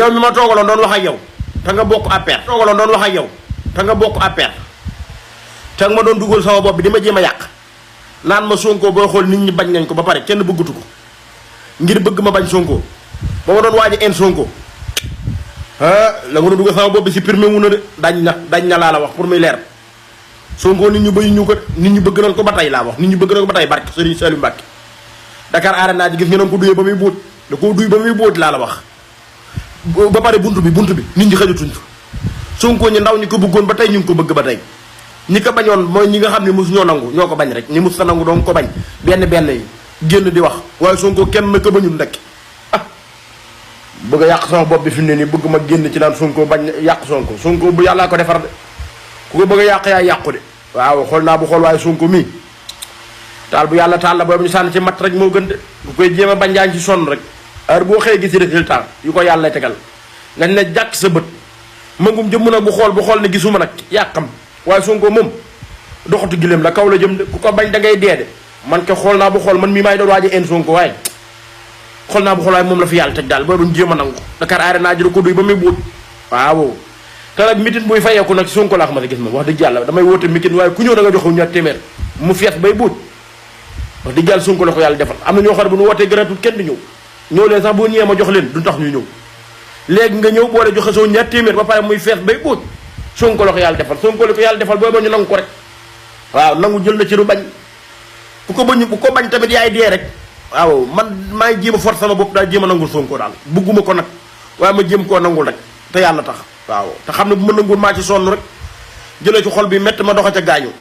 yow mi ma toogaloon doon wax ak yow te nga bokk APR toogaloon doon wax ak yow te nga bokk APR te nga ma doon dugal sama bopp bi di ma jéem a yàq naan ma Sonko booy xool nit ñi bañ nañ ko ba pare kenn bëggatu ko ngir bëgg ma bañ Sonko ba ma doon waaj a en Sonko la nga doon dugal sama bopp bi si permis wu na de dañ na laa la wax pour muy leer Sonko nit ñu bëri ñu ko nit ñu bëgg nañ ko ba tey laa wax nit ñu bëgg nañ ko ba tey barke Serigne Saliou Mbacké Dakar Arena ji gis nga ko duyee ba muy bóot da koo duy ba muy bóot laa la wax ba pare buntu bi nit ñi xajatuñ fa Sonko ñi ndaw ñi ko bëggoon ba tey ñu ngi ko bëgg ba tey ñi ko bañoon mooy ñi nga xam ne mosu ñoo nangu ñoo ko bañ rek ñi mos sa nangu doon ko bañ benn yi génn di wax waaye Sonko kenn na ko bañul ndekk bëgg a yàq sama bopp bi fi mu ne nii bëgg ma génn ci naan Sonko bañ yàq Sonko bu yàllaa ko defar de ku ko bëgg a yàq yaa yàqu de waaw xool naa bu xool waaye Sonko mii taal bu yàlla taal la boobu ñu sànni ci mat rek moo gën de bu koy jéem a bañ jaañ ci sonn rek heure boo xëyee gis résultat yu ko yàlla tegal nga ne jàkk sa bët mëngum jëmm nag bu xool ne gisuma nag yàqam waaye Sonko moom doxatu gileem la kaw la jëm de ku ko bañ da ngay dee de man ke xool naa bu xool man mii maay doon waaj a en Sonko waaye xool naa bu xool waaye moom la fi yàlla teg daal booy duñ jéem a nangu Dakar Arena ji da ko duy ba muy buut waaw te nag mitin buy fayeeku nag Sonko laa xamante gis ma wax dëgg yàlla damay woote mitin waaye ku ñëw da nga joxu ñaar téeméer mu fees bay buut wax dëgg yàlla Sonko la ko yàlla defal am na ñoo xam ne bu ñu wootee gratuit kenn du ñëw leen sax boo ñëwee ma jox leen du tax ñu ñëw léegi nga ñëw boole joxe soo ñaar téeméer ba pare muy fees bay buut Sonko la ko yàlla defal Sonko la ko yàlla defal booy ba ñu nangu ko rek waaw nangu jël na ci lu bañ bu ko bañ tamit yaay dee rek waaw man maa ngi jéem a force sama bopp daal jéem a nangul Sonko daal bugguma ko nag waaye ma jéem koo nangul rek te yàlla tax waaw te xam ne bu ma nangul maa ci sonn rek jëlee ci xol bi métti ma doxa ca gaañu